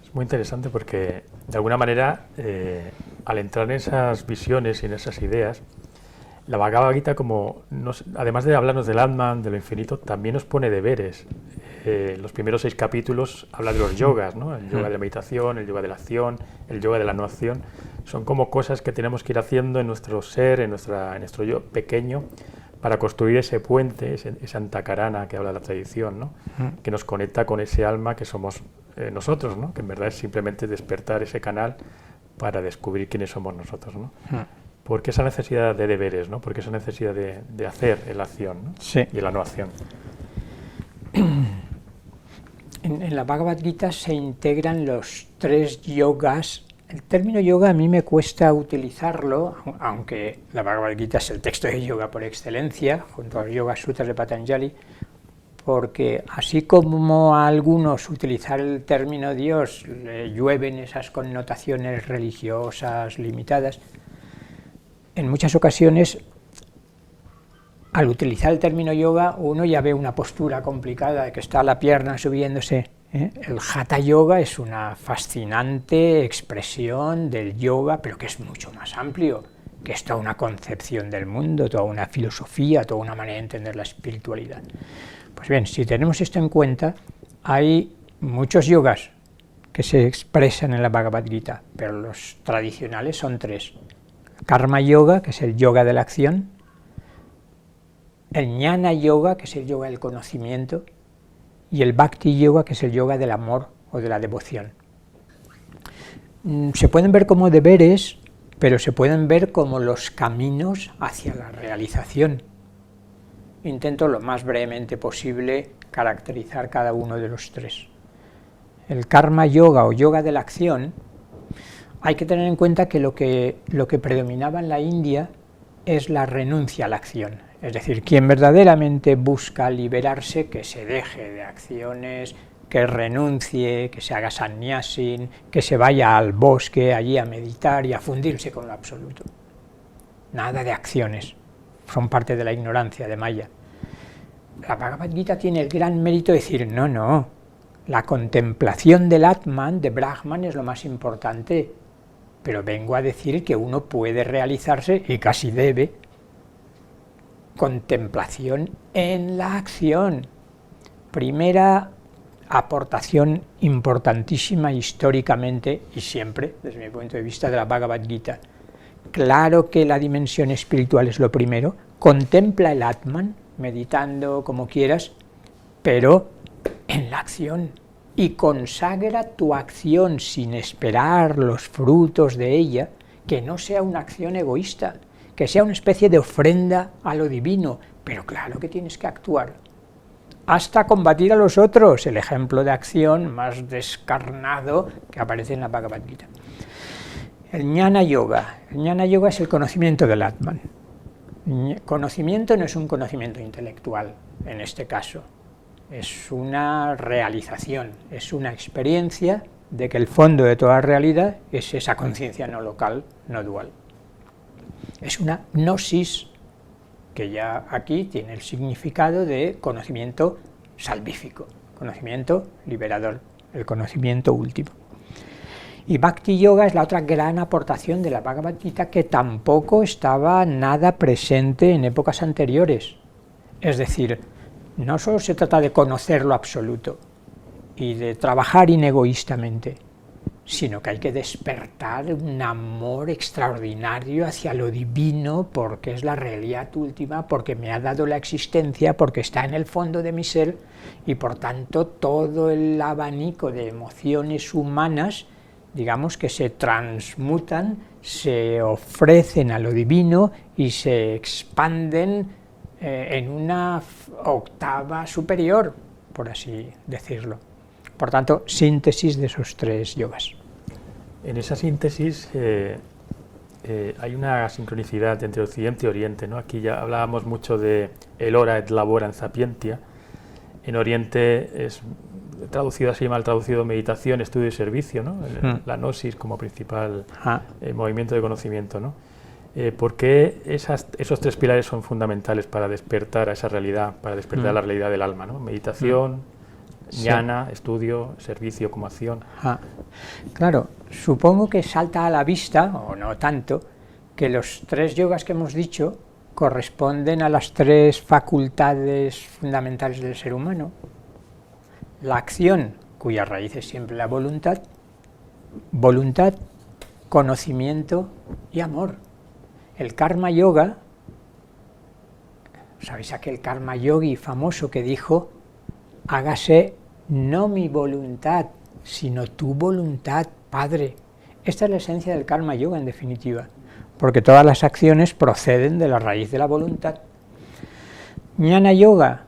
Es muy interesante porque, de alguna manera, al entrar en esas visiones y en esas ideas, la Bhagavad Gita, además de hablarnos del Atman, de lo infinito, también nos pone deberes. los primeros 6 capítulos habla de los yogas, ¿no? El yoga de la meditación, el yoga de la acción, el yoga de la no acción. Son como cosas que tenemos que ir haciendo en nuestro ser, en nuestro yo pequeño, para construir ese puente, esa antakarana que habla de la tradición, ¿no? Que nos conecta con ese alma que somos nosotros, ¿no? Que en verdad es simplemente despertar ese canal para descubrir quiénes somos nosotros, ¿no? ¿Por qué esa necesidad de deberes, ¿no? ¿Por qué esa necesidad de hacer en la acción, ¿no? Sí. Y en la no acción? En la Bhagavad Gita se integran los 3 yogas. El término yoga a mí me cuesta utilizarlo, aunque la Bhagavad Gita es el texto de yoga por excelencia, junto a los Yoga Sutras de Patanjali, porque así como a algunos utilizar el término Dios le llueven esas connotaciones religiosas limitadas, en muchas ocasiones al utilizar el término yoga uno ya ve una postura complicada de que está la pierna subiéndose. El Hatha Yoga es una fascinante expresión del yoga, pero que es mucho más amplio, que es toda una concepción del mundo, toda una filosofía, toda una manera de entender la espiritualidad. Pues bien, si tenemos esto en cuenta, hay muchos yogas que se expresan en la Bhagavad Gita, pero los tradicionales son 3. Karma Yoga, que es el yoga de la acción, el Jnana Yoga, que es el yoga del conocimiento, y el Bhakti Yoga, que es el yoga del amor o de la devoción. Se pueden ver como deberes, pero se pueden ver como los caminos hacia la realización. Intento lo más brevemente posible caracterizar cada uno de los 3. El Karma Yoga o yoga de la acción, hay que tener en cuenta que lo que predominaba en la India es la renuncia a la acción. Es decir, quien verdaderamente busca liberarse, que se deje de acciones, que renuncie, que se haga sannyasin, que se vaya al bosque allí a meditar y a fundirse con lo absoluto. Nada de acciones, son parte de la ignorancia de Maya. La Bhagavad Gita tiene el gran mérito de decir, no, la contemplación del Atman, de Brahman, es lo más importante, pero vengo a decir que uno puede realizarse, y casi debe, contemplación en la acción. Primera aportación importantísima históricamente y siempre, desde mi punto de vista, de la Bhagavad Gita. Claro que la dimensión espiritual es lo primero, contempla el Atman, meditando como quieras, pero en la acción, y consagra tu acción sin esperar los frutos de ella, que no sea una acción egoísta, que sea una especie de ofrenda a lo divino, pero claro que tienes que actuar. Hasta combatir a los otros, el ejemplo de acción más descarnado que aparece en la Bhagavad Gita. El Jnana Yoga. El Jnana Yoga es el conocimiento del Atman. Conocimiento no es un conocimiento intelectual, en este caso. Es una realización, es una experiencia de que el fondo de toda realidad es esa conciencia no local, no dual. Es una gnosis, que ya aquí tiene el significado de conocimiento salvífico, conocimiento liberador, el conocimiento último. Y Bhakti Yoga es la otra gran aportación de la Bhagavad Gita, que tampoco estaba nada presente en épocas anteriores. Es decir, no solo se trata de conocer lo absoluto y de trabajar inegoístamente, sino que hay que despertar un amor extraordinario hacia lo divino, porque es la realidad última, porque me ha dado la existencia, porque está en el fondo de mi ser, y por tanto todo el abanico de emociones humanas, digamos que se transmutan, se ofrecen a lo divino y se expanden en una octava superior, por así decirlo. Por tanto, síntesis de esos 3 yogas. En esa síntesis hay una sincronicidad entre Occidente y Oriente, ¿no? Aquí ya hablábamos mucho de el ora et labora in sapientia. En Oriente es traducido así, mal traducido, meditación, estudio y servicio, ¿no? La gnosis como principal movimiento de conocimiento, ¿no? ¿Por qué esos 3 pilares son fundamentales para despertar a esa realidad, para despertar a la realidad del alma, ¿no? Meditación, jnana, estudio, servicio como acción. Claro, supongo que salta a la vista, o no tanto, que los 3 yogas que hemos dicho corresponden a las 3 facultades fundamentales del ser humano. la acción, cuya raíz es siempre la voluntad, voluntad, conocimiento y amor. El karma yoga, ¿sabéis aquel karma yogi famoso que dijo: hágase no mi voluntad, sino tu voluntad, Padre? Esta es la esencia del karma yoga, en definitiva, porque todas las acciones proceden de la raíz de la voluntad. Jnana yoga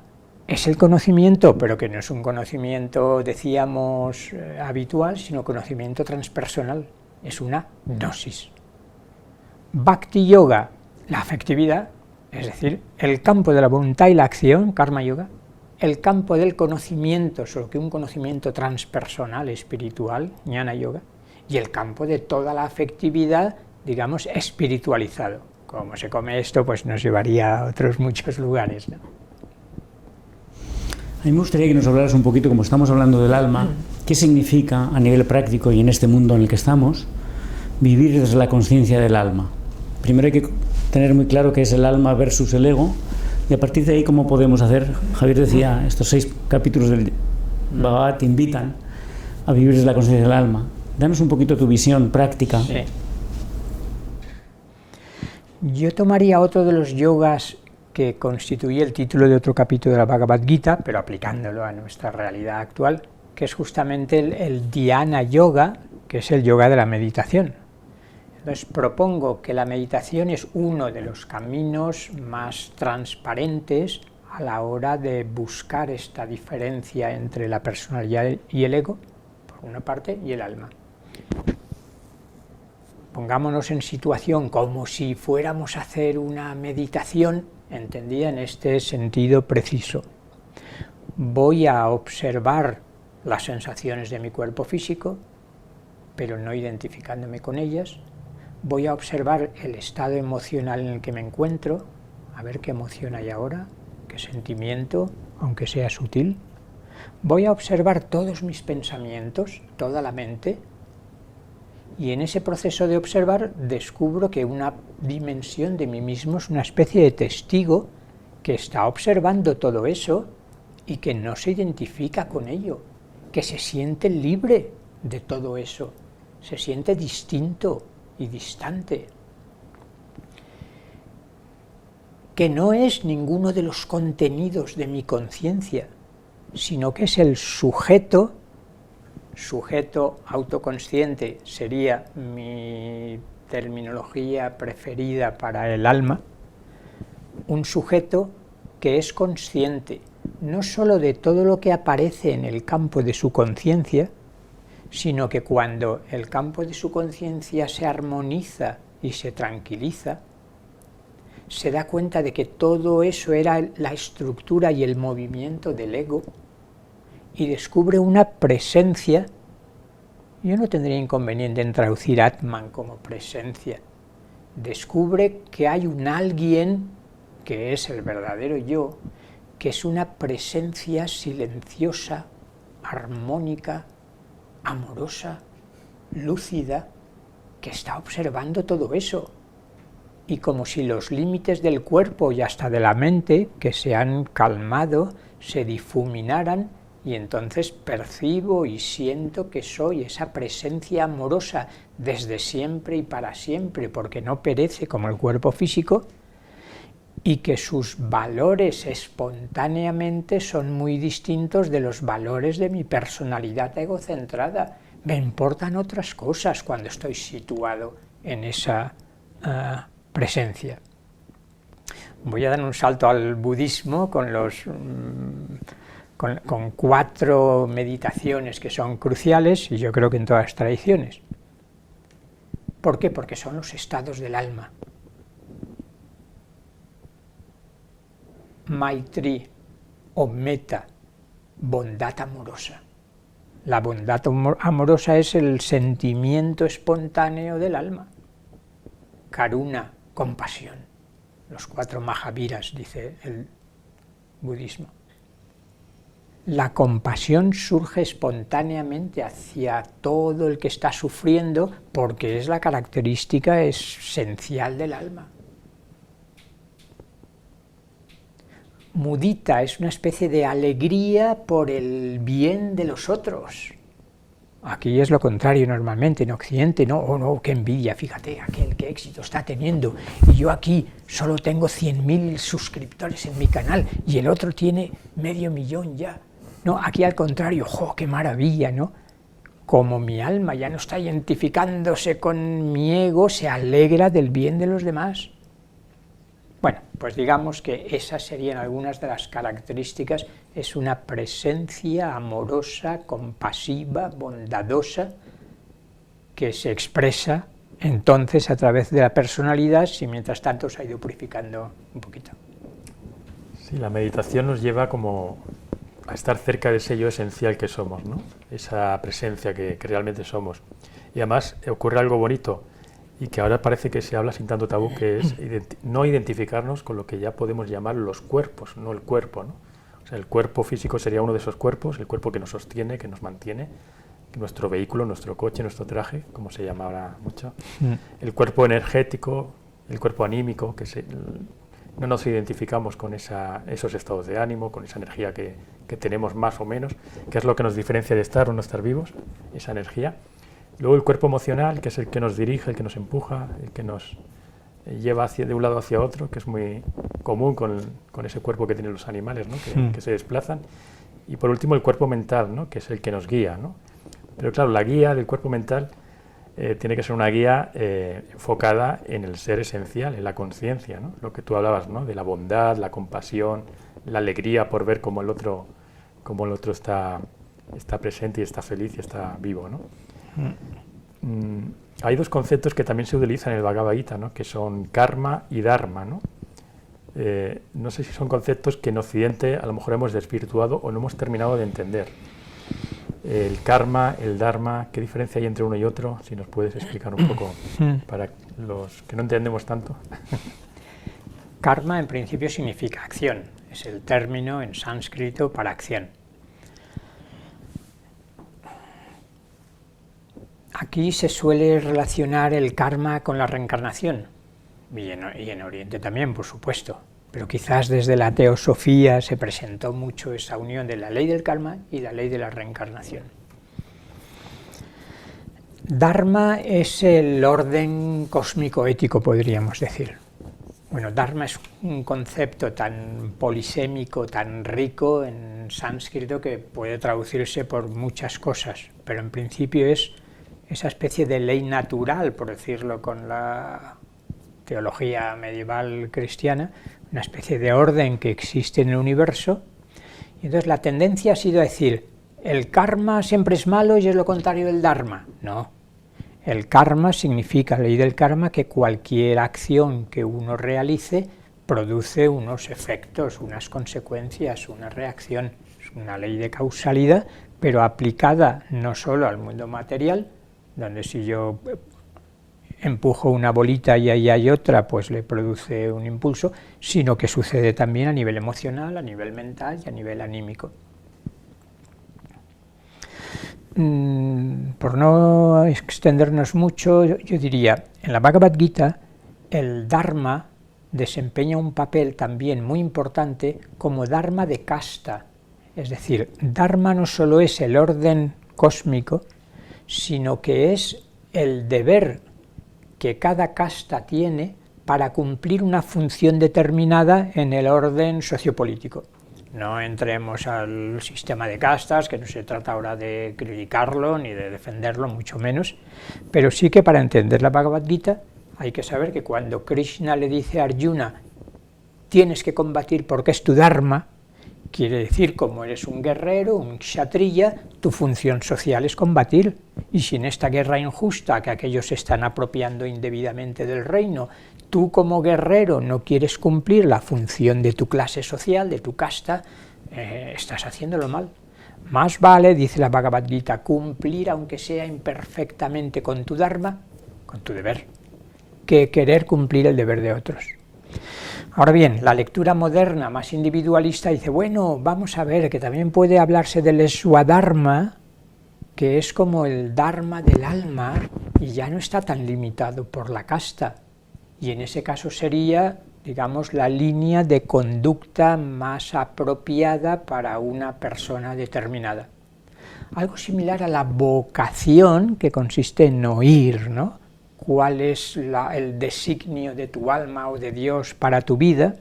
es el conocimiento, pero que no es un conocimiento, decíamos, habitual, sino conocimiento transpersonal, es una gnosis. Bhakti yoga, la afectividad, es decir, el campo de la voluntad y la acción, karma yoga, el campo del conocimiento, solo que un conocimiento transpersonal, espiritual, jnana yoga, y el campo de toda la afectividad, digamos, espiritualizado. Como se come esto, pues nos llevaría a otros muchos lugares, ¿no? A mí me gustaría que nos hablaras un poquito, como estamos hablando del alma, qué significa a nivel práctico y en este mundo en el que estamos, vivir desde la conciencia del alma. Primero hay que tener muy claro qué es el alma versus el ego, y a partir de ahí cómo podemos hacer. Javier decía, estos 6 capítulos del Bhagavad te invitan a vivir desde la conciencia del alma. Danos un poquito tu visión práctica. Sí. Yo tomaría otro de los yogas que constituye el título de otro capítulo de la Bhagavad Gita, pero aplicándolo a nuestra realidad actual, que es justamente el dhyana yoga, que es el yoga de la meditación. Entonces propongo que la meditación es uno de los caminos más transparentes a la hora de buscar esta diferencia entre la personalidad y el ego, por una parte, y el alma. Pongámonos en situación como si fuéramos a hacer una meditación, entendida en este sentido preciso. Voy a observar las sensaciones de mi cuerpo físico, pero no identificándome con ellas. Voy a observar el estado emocional en el que me encuentro, a ver qué emoción hay ahora, qué sentimiento, aunque sea sutil. Voy a observar todos mis pensamientos, toda la mente, y en ese proceso de observar descubro que una dimensión de mí mismo es una especie de testigo que está observando todo eso y que no se identifica con ello, que se siente libre de todo eso, se siente distinto y distante, que no es ninguno de los contenidos de mi conciencia, sino que es el sujeto autoconsciente, sería mi terminología preferida para el alma, un sujeto que es consciente no sólo de todo lo que aparece en el campo de su conciencia, sino que cuando el campo de su conciencia se armoniza y se tranquiliza, se da cuenta de que todo eso era la estructura y el movimiento del ego, y descubre una presencia. Yo no tendría inconveniente en traducir Atman como presencia. Descubre que hay un alguien que es el verdadero yo, que es una presencia silenciosa, armónica, amorosa, lúcida, que está observando todo eso. Y como si los límites del cuerpo y hasta de la mente, que se han calmado, se difuminaran, y entonces percibo y siento que soy esa presencia amorosa desde siempre y para siempre, porque no perece como el cuerpo físico, y que sus valores espontáneamente son muy distintos de los valores de mi personalidad egocentrada. Me importan otras cosas cuando estoy situado en esa presencia. Voy a dar un salto al budismo con 4 meditaciones que son cruciales, y yo creo que en todas las tradiciones. ¿Por qué? Porque son los estados del alma. Maitri o metta, bondad amorosa. La bondad amorosa es el sentimiento espontáneo del alma. Karuna, compasión. Los 4 Mahaviras, dice el budismo. La compasión surge espontáneamente hacia todo el que está sufriendo porque es la característica esencial del alma. mudita, es una especie de alegría por el bien de los otros. Aquí es lo contrario normalmente, en Occidente, no, oh no, qué envidia, fíjate, aquel qué éxito está teniendo, y yo aquí solo tengo 100.000 suscriptores en mi canal, y el otro tiene 500.000 ya. No, aquí al contrario, ¡jo, qué maravilla!, ¿no? Como mi alma ya no está identificándose con mi ego, se alegra del bien de los demás. Bueno, pues digamos que esas serían algunas de las características. Es una presencia amorosa, compasiva, bondadosa, que se expresa entonces a través de la personalidad, si mientras tanto se ha ido purificando un poquito. Sí, la meditación nos lleva como a estar cerca de ese yo esencial que somos, ¿no? Esa presencia que realmente somos. Y además ocurre algo bonito, y que ahora parece que se habla sin tanto tabú, que es no identificarnos con lo que ya podemos llamar los cuerpos, no el cuerpo, ¿no? O sea, el cuerpo físico sería uno de esos cuerpos, el cuerpo que nos sostiene, que nos mantiene, nuestro vehículo, nuestro coche, nuestro traje, como se llama ahora mucho. El cuerpo energético, el cuerpo anímico, no nos identificamos con esos estados de ánimo, con esa energía que tenemos más o menos, que es lo que nos diferencia de estar o no estar vivos, esa energía. Luego el cuerpo emocional, que es el que nos dirige, el que nos empuja, el que nos lleva de un lado hacia otro, que es muy común con ese cuerpo que tienen los animales, ¿no? que se desplazan. Y por último el cuerpo mental, ¿no? Que es el que nos guía, ¿no? Pero claro, la guía del cuerpo mental tiene que ser una guía enfocada en el ser esencial, en la conciencia, ¿no? Lo que tú hablabas, ¿no? De la bondad, la compasión, la alegría por ver cómo el otro está presente y está feliz y está vivo, ¿no? Hay dos conceptos que también se utilizan en el Bhagavad Gita, ¿no? Que son karma y dharma, ¿no? No sé si son conceptos que en Occidente a lo mejor hemos desvirtuado o no hemos terminado de entender. El karma, el dharma, ¿qué diferencia hay entre uno y otro? Si nos puedes explicar un poco para los que no entendemos tanto. Karma en principio significa acción, es el término en sánscrito para acción. Aquí se suele relacionar el karma con la reencarnación, y en Oriente también, por supuesto, pero quizás desde la teosofía se presentó mucho esa unión de la ley del karma y la ley de la reencarnación. Dharma es el orden cósmico ético, podríamos decir. Bueno, dharma es un concepto tan polisémico, tan rico en sánscrito que puede traducirse por muchas cosas, pero en principio es esa especie de ley natural, por decirlo con la teología medieval cristiana, una especie de orden que existe en el universo, y entonces la tendencia ha sido a decir, el karma siempre es malo y es lo contrario del dharma. No, el karma significa, ley del karma, que cualquier acción que uno realice produce unos efectos, unas consecuencias, una reacción, es una ley de causalidad, pero aplicada no solo al mundo material, donde si yo empujo una bolita y ahí hay otra, pues le produce un impulso, sino que sucede también a nivel emocional, a nivel mental y a nivel anímico. Por no extendernos mucho, yo diría, en la Bhagavad Gita, el Dharma desempeña un papel también muy importante como Dharma de casta, es decir, Dharma no solo es el orden cósmico, sino que es el deber que cada casta tiene para cumplir una función determinada en el orden sociopolítico. No entremos al sistema de castas, que no se trata ahora de criticarlo ni de defenderlo, mucho menos, pero sí que para entender la Bhagavad Gita hay que saber que cuando Krishna le dice a Arjuna tienes que combatir porque es tu dharma, quiere decir, como eres un guerrero, un kshatriya, tu función social es combatir. Y si en esta guerra injusta, que aquellos se están apropiando indebidamente del reino, tú como guerrero no quieres cumplir la función de tu clase social, de tu casta, estás haciéndolo mal. Más vale, dice la Bhagavad Gita, cumplir, aunque sea imperfectamente, con tu dharma, con tu deber, que querer cumplir el deber de otros. Ahora bien, la lectura moderna más individualista dice, bueno, vamos a ver que también puede hablarse del swadharma, que es como el dharma del alma y ya no está tan limitado por la casta. Y en ese caso sería digamos, la línea de conducta más apropiada para una persona determinada. Algo similar a la vocación, que consiste en oír, ¿no? Cuál es el designio de tu alma o de Dios para tu vida.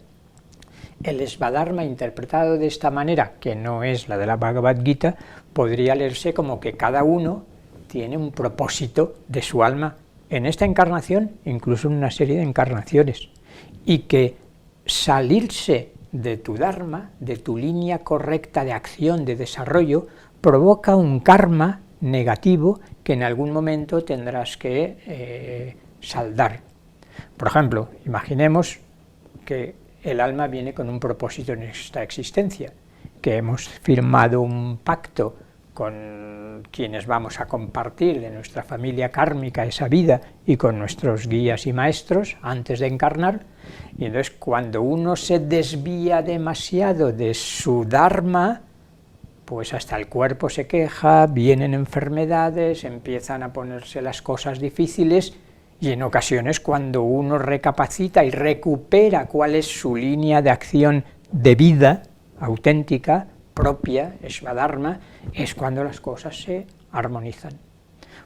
El Svadharma, interpretado de esta manera, que no es la de la Bhagavad Gita, podría leerse como que cada uno tiene un propósito de su alma en esta encarnación, incluso en una serie de encarnaciones, y que salirse de tu Dharma, de tu línea correcta de acción, de desarrollo, provoca un karma negativo que en algún momento tendrás que saldar. Por ejemplo, imaginemos que el alma viene con un propósito en esta existencia, que hemos firmado un pacto con quienes vamos a compartir de nuestra familia kármica esa vida y con nuestros guías y maestros antes de encarnar, y entonces cuando uno se desvía demasiado de su dharma, pues hasta el cuerpo se queja, vienen enfermedades, empiezan a ponerse las cosas difíciles, y en ocasiones cuando uno recapacita y recupera cuál es su línea de acción de vida auténtica, propia, Svadharma, es cuando las cosas se armonizan.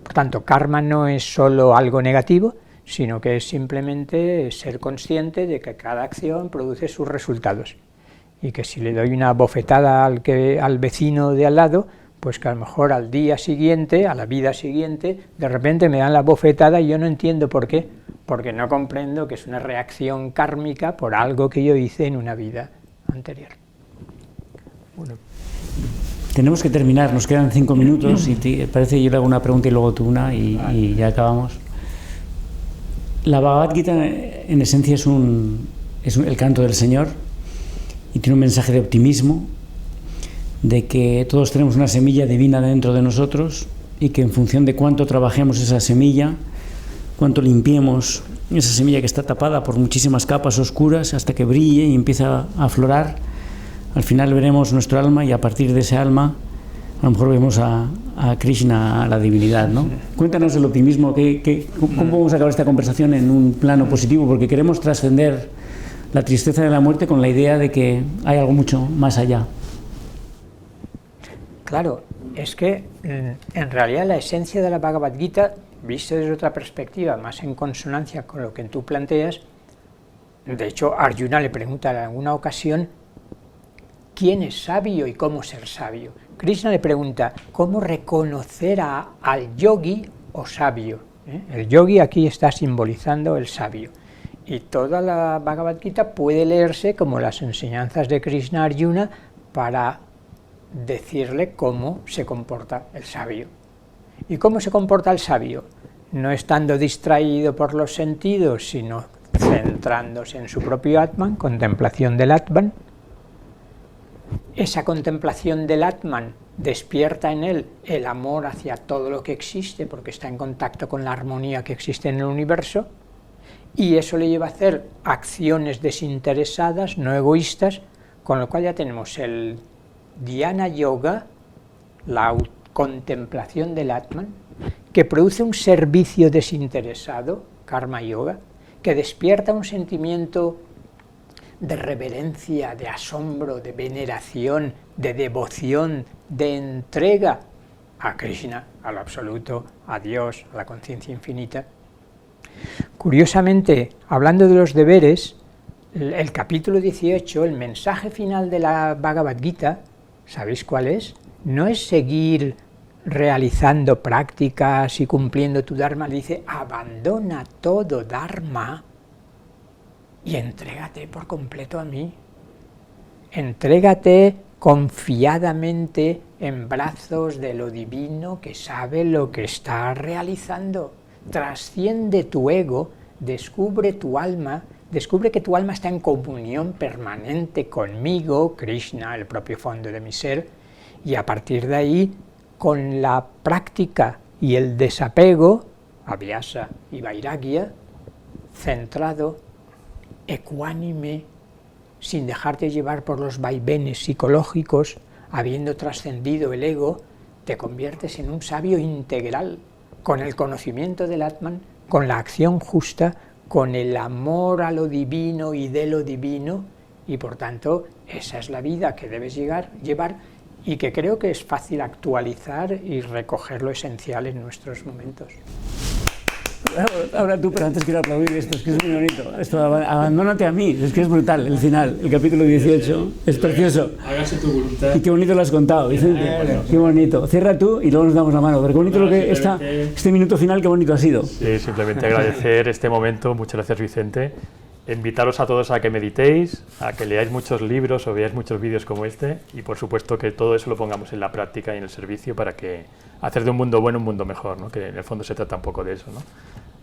Por tanto, karma no es solo algo negativo, sino que es simplemente ser consciente de que cada acción produce sus resultados, y que si le doy una bofetada al vecino de al lado, pues que a lo mejor al día siguiente, a la vida siguiente, de repente me dan la bofetada y yo no entiendo por qué, porque no comprendo que es una reacción kármica por algo que yo hice en una vida anterior. Bueno, tenemos que terminar, nos quedan 5 minutos, y te parece que yo le hago una pregunta y luego tú una, y ya acabamos. La Bhagavad Gita en esencia es el canto del Señor, y tiene un mensaje de optimismo, de que todos tenemos una semilla divina dentro de nosotros, y que en función de cuánto trabajemos esa semilla, cuánto limpiemos esa semilla que está tapada por muchísimas capas oscuras hasta que brille y empieza a aflorar, al final veremos nuestro alma, y a partir de ese alma a lo mejor vemos a Krishna, a la divinidad, ¿no? Cuéntanos el optimismo, ¿cómo podemos acabar esta conversación en un plano positivo? Porque queremos trascender la tristeza de la muerte con la idea de que hay algo mucho más allá. Claro, es que en realidad la esencia de la Bhagavad Gita, visto desde otra perspectiva, más en consonancia con lo que tú planteas, de hecho Arjuna le pregunta en alguna ocasión quién es sabio y cómo ser sabio. Krishna le pregunta cómo reconocer al yogi o sabio. El yogi aquí está simbolizando el sabio. Y toda la Bhagavad Gita puede leerse como las enseñanzas de Krishna a Arjuna para decirle cómo se comporta el sabio. ¿Y cómo se comporta el sabio? No estando distraído por los sentidos, sino centrándose en su propio Atman, contemplación del Atman. Esa contemplación del Atman despierta en él el amor hacia todo lo que existe, porque está en contacto con la armonía que existe en el universo, y eso le lleva a hacer acciones desinteresadas, no egoístas, con lo cual ya tenemos el Dhyana Yoga, la contemplación del Atman, que produce un servicio desinteresado, Karma Yoga, que despierta un sentimiento de reverencia, de asombro, de veneración, de devoción, de entrega a Krishna, a lo absoluto, a Dios, a la conciencia infinita. Curiosamente, hablando de los deberes, el capítulo 18, el mensaje final de la Bhagavad Gita, ¿sabéis cuál es? No es seguir realizando prácticas y cumpliendo tu Dharma, le dice, abandona todo Dharma y entrégate por completo a mí. Entrégate confiadamente en brazos de lo divino que sabe lo que está realizando. Trasciende tu ego, descubre tu alma, descubre que tu alma está en comunión permanente conmigo, Krishna, el propio fondo de mi ser, y a partir de ahí, con la práctica y el desapego, abhyasa y vairagya, centrado, ecuánime, sin dejarte llevar por los vaivenes psicológicos, habiendo trascendido el ego, te conviertes en un sabio integral, con el conocimiento del Atman, con la acción justa, con el amor a lo divino y de lo divino, y por tanto esa es la vida que debes llevar y que creo que es fácil actualizar y recoger lo esencial en nuestros momentos. Ahora tú, pero antes quiero aplaudir esto, es que es muy bonito. Esto, abandónate a mí, es que es brutal el final, el capítulo 18, es precioso. Hágase tu voluntad. Y qué bonito lo has contado, Vicente, qué bonito. Cierra tú y luego nos damos la mano, pero qué bonito lo que este minuto final, qué bonito ha sido. Sí, simplemente agradecer este momento, muchas gracias Vicente. Invitaros a todos a que meditéis, a que leáis muchos libros o veáis muchos vídeos como este y por supuesto que todo eso lo pongamos en la práctica y en el servicio para que hacer de un mundo bueno un mundo mejor, ¿no? Que en el fondo se trata un poco de eso, ¿no?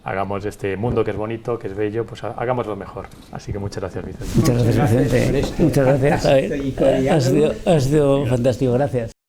Hagamos este mundo que es bonito, que es bello, pues hagámoslo mejor. Así que muchas gracias Vicente. Muchas gracias Vicente, muchas gracias. Ha sido fantástico, gracias.